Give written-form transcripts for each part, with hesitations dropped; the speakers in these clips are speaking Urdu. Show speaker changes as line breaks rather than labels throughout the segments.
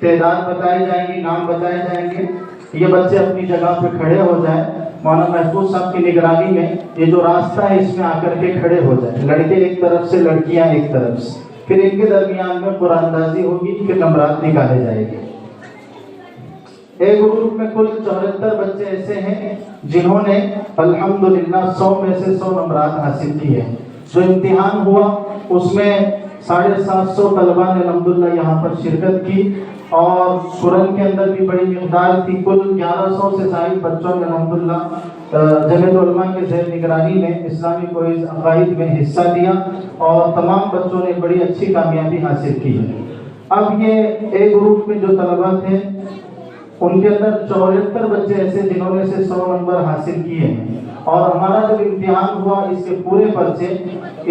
تعداد بتائی جائیں گی، نام بتائے جائیں گے. یہ بچے اپنی جگہ پہ کھڑے ہو جائیں. مولانا محفوظ صاحب کی نگرانی میں یہ جو راستہ ہے اس میں آ کر کے کھڑے ہو جائیں. لڑکے ایک طرف سے، لڑکیاں ایک طرف سے. پھر ان کے درمیان میں قرآن اندازی ہوگی، پھر نمبرات نکالے جائیں گے. ایک گروپ میں کل 74 بچے ایسے ہیں جنہوں نے الحمدللہ 100 میں سے 100 نمبرات حاصل کیے. جو امتحان ہوا اس میں 750 طلبہ نے الحمدللہ یہاں پر شرکت کی، اور قرآن کے اندر بھی بڑی مقدار تھی. کل 1100 سے زائد بچوں نے الحمدللہ جمعیت علماء کے زیر نگرانی میں اسلامی کوئز عقائد میں حصہ لیا، اور تمام بچوں نے بڑی اچھی کامیابی حاصل کی ہے. اب یہ ایک گروپ میں جو طلبہ تھے ان کے اندر 74 بچے ایسے جنہوں نے سے 100 نمبر حاصل کیے ہیں. اور ہمارا جب امتحان ہوا اس کے پورے پرچے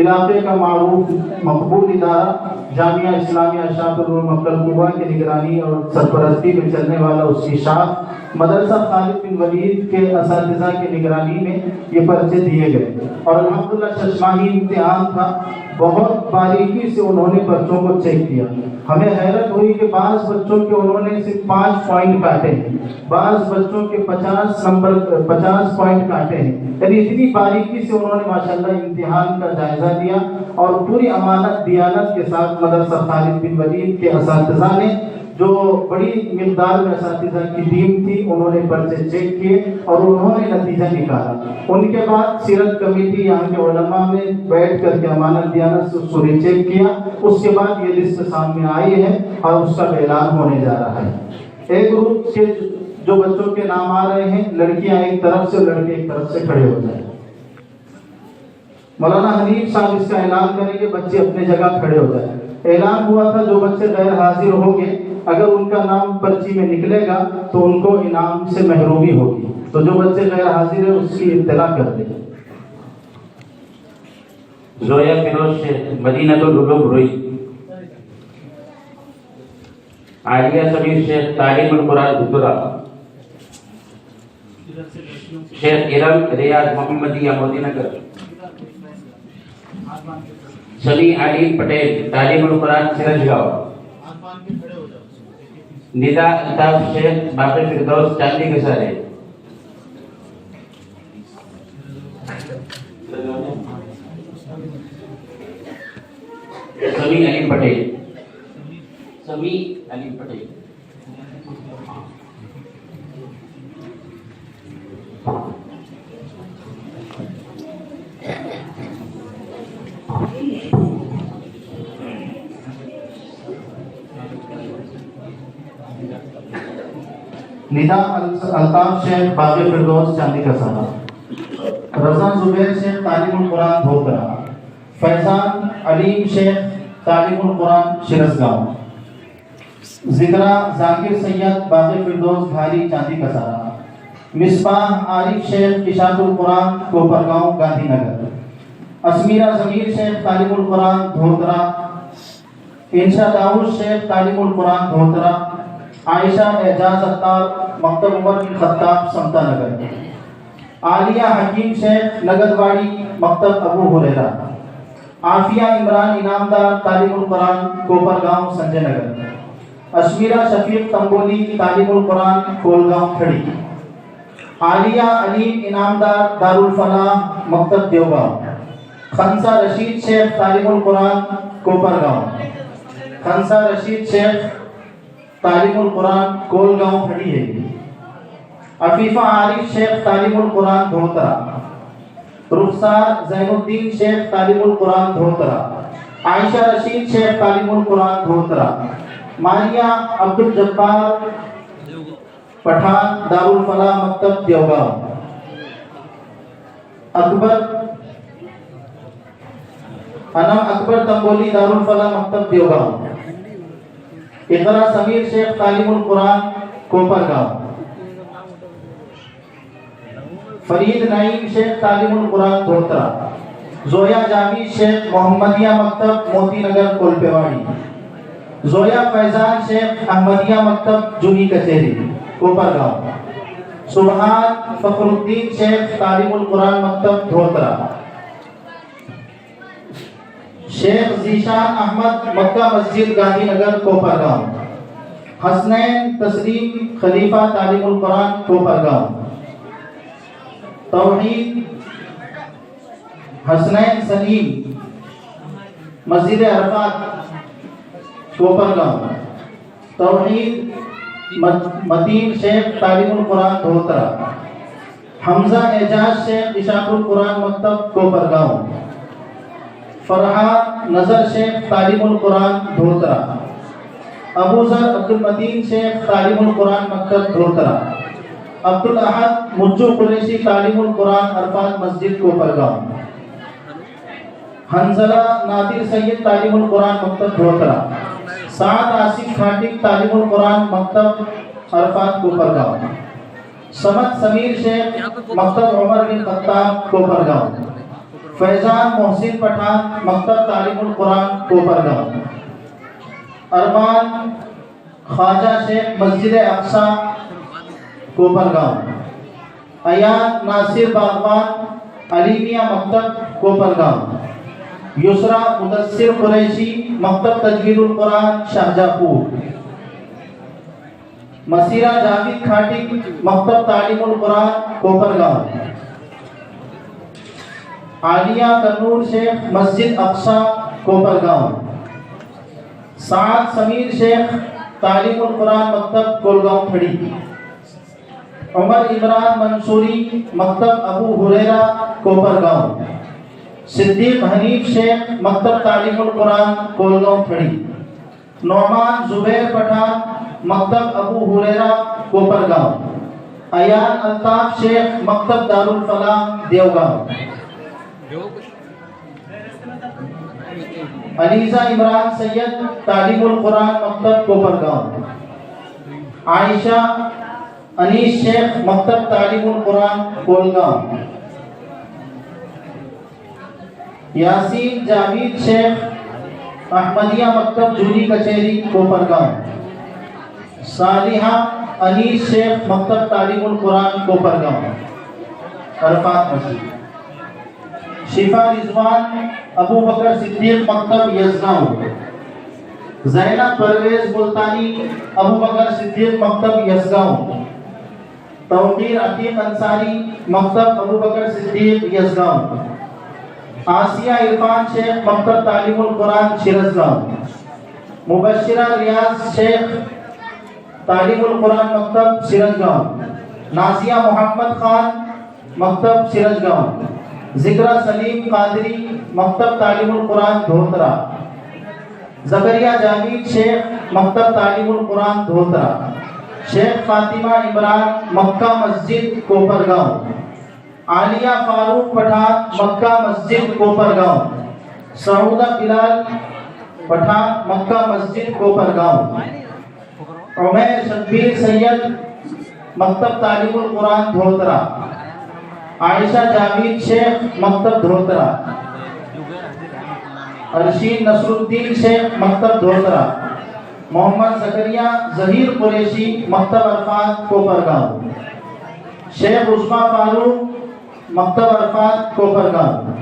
علاقے کا معروف مقبول ادارہ جامعہ اسلامیہ اشاعت العلوم مکہ القبا کی نگرانی اور سرپرستی میں چلنے والا اس کی شاخ مدرسہ خالد بن ولید کے اساتذہ کی نگرانی میں یہ پرچے دیے گئے. اور الحمدللہ ششماہی امتحان تھا. بہت باریکی سے انہوں نے پرچوں کو چیک کیا. ہمیں حیرت ہوئی کہ بعض بچوں کے انہوں نے صرف 5 پوائنٹ کاٹے ہیں، بعض بچوں کے 50 پوائنٹ کاٹے ہیں. یعنی اتنی باریکی سے انہوں نے ماشاءاللہ امتحان کا جائزہ لیا، اور پوری امانت دیانت کے ساتھ مدرسہ خالد بن ولید کے اساتذہ نے، جو بڑی مقدار میں اساتذہ کی ٹیم تھی، انہوں نے پرچے چیک کیے اور انہوں نے نتیجہ نکالا. ان کے بعد سیرت کمیٹی یہاں کے علماء میں بیٹھ کر کے امانت دیانت سے اس کو ری چیک کیا. اس کے بعد یہ لسٹ سامنے آئی ہے اور اس کا اعلان ہونے جا رہا ہے. ایک گروپ کے جو بچوں کے نام آ رہے ہیں، لڑکیاں ایک طرف سے، لڑکے ایک طرف سے کھڑے ہو جائیں. مولانا حنیف صاحب اس کا اعلان کریں گے، بچے اپنے جگہ کھڑے ہو جائیں. اعلان ہوا تھا جو بچے غیر حاضر ہوں گے اگر ان کا نام پرچی میں نکلے گا تو ان کو انعام سے محرومی ہوگی. تو جو بچے غیر حاضر ہیں اس کی اطلاع کر دیں.
زویا فیروز شیخ مدینہ العلوم روئی. عالیہ سمیر شیخ تعلیم القرآن بھدرا. شیخ ارم ریاض محمدیہ مودی نگر. سمی علیم پٹیل تعلیم القرآن سرج گاؤں. ندا الطاف شیخ باقی فردوس چاندی کے سارے. سمی علیم پٹیل. سمی علیم پٹیل.
ندا الطاف شیخ باقی فردوس چاندی کا سارا. رضا زبیر شیخ تعلیم القرآن دھوترا. فیضان علیم شیخ تعلیم القرآن شرسگاؤں. ذکرہ ذاکر سید باقی فردوس گھاری چاندی کا سارا. مصباح عارف شیخ اشاعت القرآن کوپرگاؤں گاندھی نگر. اسمیرہ ضمیر شیخ تعلیم القرآن دھوترا. انشا داؤد شیخ تعلیم القرآن دھوترا. عائشہ اعجاز اختار مکتب عمر بن خطاب سمتا نگر. عالیہ حکیم شیخ نگدواڑی مکتب ابو ہریرہ. عافیہ عمران انعامدار تعلیم القرآن کوپرگاؤں سنجے نگر. اشمیرہ شفیق تنبولی تعلیم القرآن کولگاؤں کھڑی. عالیہ علیم انعامدار دارالفلاح مکتب دیوگاؤں. خنسا رشید شیخ تعلیم القرآن کوپرگاؤں. خنسا رشید شیخ تعلیم القرآن کولگاؤں کھڑی ہے. عفیفہ عارف شیخ تعلیم القرآن دھوترا. رخسار زین الدین شیخ تعلیم القرآن دھوترا. عائشہ رشید شیخ تعلیم القرآن دھوترا. ماریہ عبد الجبار پٹھان دارالفلاح مکتب دیوگاؤں. انم اکبر تنبولی دارالفلاح مکتب دیوگاؤں. اقرا سمیر شیخ تعلیم القرآن کوپرگاؤں. فرید نعیم شیخ تعلیم القرآن دھوترا. زویا جاوید شیخ محمدیہ مکتب موتی نگر کولپیواڑی. زویا فیضان شیخ احمدیہ مکتب جوہی کچہری کوپرگاؤں. سبحان فخر الدین شیخ تعلیم القرآن مکتب دھوترا. شیخ ذیشان احمد مکہ مسجد گاندھی نگر کوپرگاؤں. حسنین تسلیم خلیفہ تعلیم القرآن کوپرگاؤں. توحید حسنین سلیم مسجد عرفات کوپرگاؤں. توحید متین شیخ تعلیم القرآن دھوترا. حمزہ اعجاز شیخ اشاق القرآن مکتب کوپرگاؤں. فرحات نظر شیخ تعلیم القرآن دھوترا. ابو ذر عبد المتین شیخ تعلیم القرآن مکتب دھوترا. عبد الاحد مجو قریشی تعلیم القرآن عرفات مسجد کوپرگاؤں. حنزلہ نادر سید تعلیم القرآن مکتب دھوترا. سعد آصف کھاٹک تعلیم القرآن مکتب عرفات کوپرگاؤں. سمد سمیر شیخ مکتب عمر بن خطاب کوپرگاؤں. فیضان محسن پٹھان مکتب تعلیم القرآن کوپرگاؤں. ارمان خواجہ شیخ مسجد اقصی کوپرگاؤں. ایان ناصر باغبان علیمیہ مکتب کوپرگاؤں. یسرا مدثر قریشی مکتب تجوید القرآن شاہجہاں پور. مسیرہ جاوید کھاٹک مکتب تعلیم القرآن کوپرگاؤں. عالیہ کنور شیخ مسجد اقصی کوپرگاؤں. سعد سمیر شیخ تعلیم القرآن مکتب کولگاؤں کھڑی. عمر عمران منصوری مکتب ابو ہریرہ کوپرگاؤں. صدیق حنیف شیخ مکتب تعلیم القرآن کولگاؤں کھڑی. نعمان زبیر پٹھان مکتب ابو ہریرہ کوپرگاؤں. ایان الطاف شیخ مکتب دارالفلاح دیوگاؤں. علیزہ عمران سید تعلیم القرآن مکتب کوپرگاؤں. عائشہ انیس شیخ مکتب تعلیم القرآن کولگاؤں. یاسین جاوید شیخ احمدیہ مکتب جولی کچہری کوپرگاؤں. صالحہ انیس شیخ مکتب تعلیم القرآن کوپرگاؤں عرفات مسجد. شفا رضوان ابو بکر صدیق مکتب یزگاؤں. زینب پرویز ملتانی ابو بکر صدیق مکتب یزگاؤں. توقیر عتیق انصاری مکتب ابو بکر صدیق یزگاؤں. آسیہ عرفان شیخ مکتب تعلیم القرآن شیرزگاؤں. مبشرہ ریاض شیخ تعلیم القرآن مکتب شیرزگاؤں. نازیہ محمد خان مکتب شیرزگاؤں. ذکرہ سلیم قادری مکتب تعلیم القرآن دھوترا. زکریا جاوید شیخ مکتب تعلیم القرآن دھوترا. شیخ فاطمہ عمران مکہ مسجد کوپرگاؤں. عالیہ فاروق پٹھان مکہ مسجد کوپرگاؤں. سعودہ بلال پٹھان مکہ مسجد کوپرگاؤں. عمیر شبیر سید مکتب تعلیم القرآن دھوترا. عائشہ جاوید شیخ مکتب دھوترا. ارشید نصر الدین شیخ مکتب دھوترا. محمد زکریا ظہیر قریشی مکتب عرفات کوپرگاؤں. شیخ عثمان فاروق مکتب عرفات کوپرگاؤں.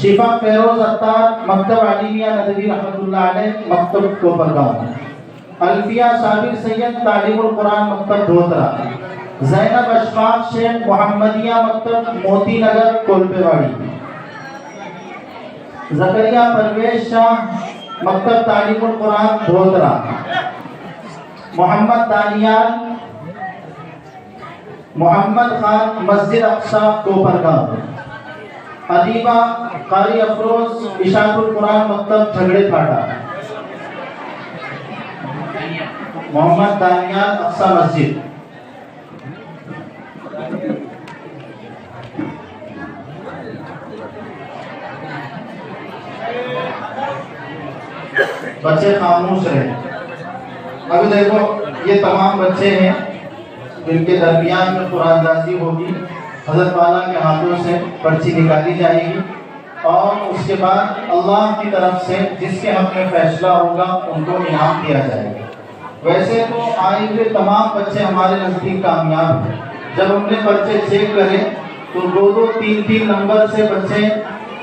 شفا فیروز عطار مکتب علیمیہ ندوی رحمۃ اللہ علیہ مکتب کوپرگاؤں. الفیہ صابر سید تعلیم القرآن مکتب دھوترا. زینب اشفاق شیخ محمدیہ مکتب موتی نگر کولپے واڑی. زکریا پرویز شاہ مکتب تعلیم القرآن دھوترا. محمد دانیال محمد خان مسجد اقصی کوپرگاؤں. ادیبہ قاری افروز اشاق القرآن مکتب جھگڑے پھاٹا. محمد دانیال اقصی مسجد. بچے خاموش رہے. ابھی دیکھو یہ تمام بچے ہیں جن کے درمیان میں قرآن اندازی ہوگی. حضرت والا کے ہاتھوں سے پرچی نکالی جائے گی اور اس کے بعد اللہ کی طرف سے جس کے حق میں فیصلہ ہوگا ان کو انعام دیا جائے گا. ویسے تو آئے ہوئے تمام بچے ہمارے نزدیک کامیاب ہیں. جب ہم نے پرچے چیک کرے تو 2 3 نمبر سے بچے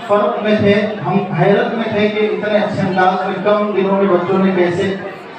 فرق میں تھے. ہم حیرت میں تھے کہ اتنے اچھے انداز میں کم دنوں میں بچوں نے کیسے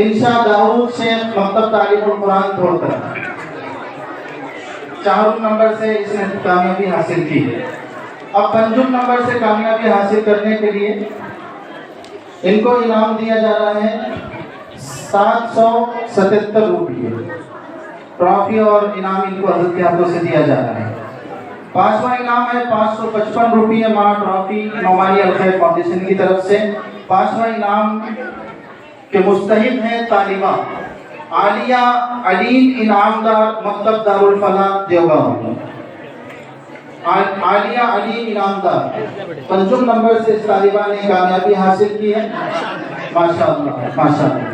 انشاء داؤد شیخ مکتب تعلیم القرآن توڑ کر 4 نمبر سے اس نے کامیابی حاصل کی ہے۔ اب 5 نمبر سے کامیابی حاصل کرنے کے لیے ان کو انعام دیا جا رہا ہے 777 روپیے ٹرافی اور انعام ان کو حضرت کے ہاتھوں سے دیا جا رہا ہے۔ 5واں انعام ہے 555 روپیے ماں ٹرافی نعمانی الخیر فاؤنڈیشن کی طرف سے۔ 5واں انعام کے مستحق ہیں طالبہ عالیہ علیم انعامدار مکتب دارالفلاح دیوبند۔ عالیہ علیم انعامدار 5 نمبر سے اس طالبہ نے کامیابی حاصل کی ہے۔ ماشاءاللہ ماشاءاللہ۔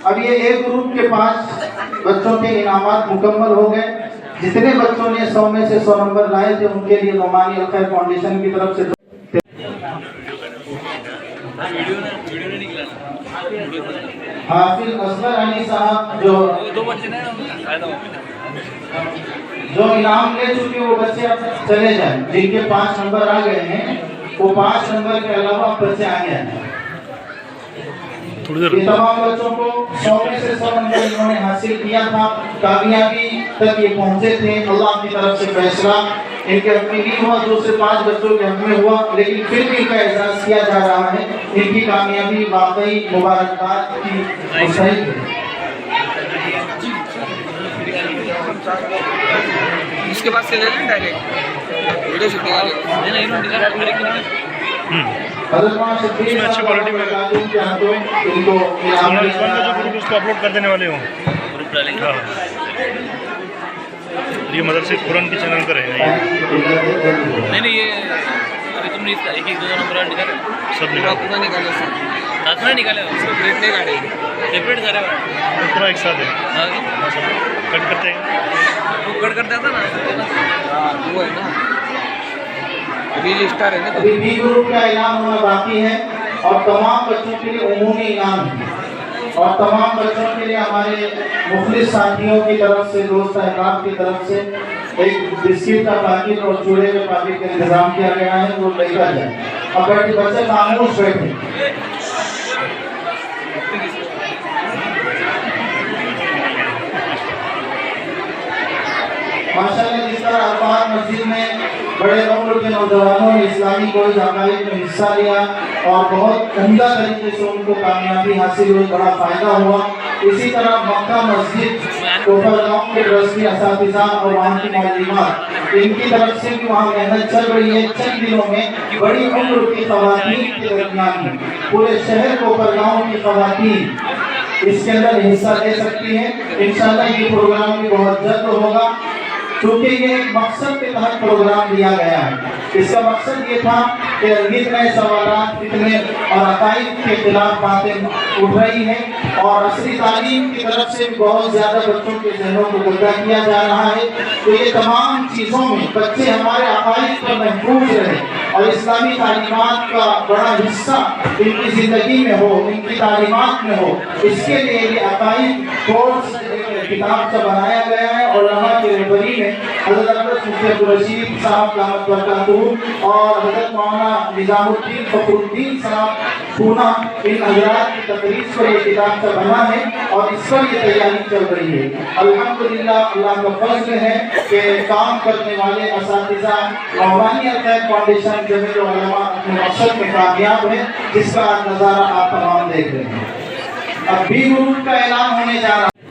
اب یہ ایک گروپ کے 5 بچوں کے انعامات مکمل ہو گئے۔ جتنے بچوں نے 100 میں سے 100 نمبر لائے تھے ان کے لیے نعمانی الخیر فاؤنڈیشن کی طرف سے حافظ اصغر علی صاحب جو انعام لے چکے وہ بچے اب چلے جائیں، جن کے 5 نمبر آ گئے ہیں وہ 5 نمبر کے علاوہ بچے آ گئے ہیں۔ یہ تمام بچوں کو 100 میں سے 100 نمبر انہوں نے حاصل کیا تھا، کامیابی تک یہ پہنچے تھے۔ اللہ کی طرف سے فیصلہ ان کے حق میں نہیں ہوا، دوسرے 5 بچوں کے حق میں ہوا، لیکن پھر بھی ان کا اعزاز کیا جا رہا ہے۔ ان کی کامیابی واقعی مبارکباد کی مستحق ہے۔
اس کے بعد سے لے لیں ڈائریکٹ ویڈیو شوٹ
حضرت ماں شبیر
اچھی کوالٹی میں
ان کو
گروپ اس کو اپلوڈ کر دینے والے ہوں۔ یہ مدرسے قرآن کے چینل پر ہے
نہیں یہ ابھی تم نے ایک 2 نمبر نکالے
سب
نکالے ساتھ میں نکالے سیپریٹ نہیں کاٹے سیپریٹ کرے
پورا ایک ساتھ ہے کٹ کرتے ہیں
وہ کٹ کرتا تھا نا وہ ہے نا ابھی اسٹار ہے نا
ابھی بی گروپ کا اعلان ہونا باقی ہے اور تمام بچوں کے لیے عمومی انعام ہے اور تمام بچوں کے لیے ہمارے مخلص ساتھیوں کی طرف سے دوست احباب کی طرف سے ایک بسکٹ کا پیکٹ اور چوڑے کے پیکٹ کا انتظام کیا گیا ہے، وہ لے کر جائیں۔ اب بچے خاموش بیٹھے۔ ماشاءاللہ جس طرح عرفات مسجد میں بڑے عمر کے نوجوانوں نے اسلامی کوئی عقائد میں حصہ لیا اور بہت عمدہ طریقے سے ان کو کامیابی حاصل ہوئی، بڑا فائدہ ہوا، اسی طرح مکہ مسجد کوپرگاؤں کے ٹرسٹی اساتذہ اور وہاں کی معلمات ان کی طرف سے بھی وہاں محنت چل رہی ہے۔ چند دنوں میں بڑی عمر کی خواتین کے درمیان پورے شہر کوپرگاؤں کی خواتین اس کے اندر حصہ لے سکتی ہیں۔ انشاءاللہ یہ پروگرام بھی بہت جلد ہوگا، کیونکہ یہ ایک مقصد کے تحت پروگرام دیا گیا ہے۔ اس کا مقصد یہ تھا کہ نت نئے سوالات فتنے اور عقائد کے خلاف باتیں اٹھ رہی ہیں اور عصری تعلیم کی طرف سے بھی بہت زیادہ بچوں کے ذہنوں کو گردہ کیا جا رہا ہے۔ تو یہ تمام چیزوں میں بچے ہمارے عقائد پر محفوظ رہے اور اسلامی تعلیمات کا بڑا حصہ ان کی زندگی میں ہو، ان کی تعلیمات میں ہو، اس کے لیے یہ عقائد کورس کتاب سے بنایا گیا ہے۔ اور علماء کی رہبری میں حضرت مفتی عبدالرشید صاحب دامت برکاتہ اور حضرت مولانا نظام الدین فخر الدین صاحب پونا ان حضرات کی تقریر پر یہ کتاب کا بنا ہے اور اس پر یہ تیاری چل رہی ہے۔ الحمدللہ اللہ کا فضل ہے کہ کام کرنے والے اساتذہ نعمانی الخیر فاؤنڈیشن جمیع العلماء اپنے مقصد میں کامیاب ہے، جس کا نظارہ آپ تمام دیکھ رہے ہیں۔ اب بی گروپ کا اعلان ہونے جا رہا ہے۔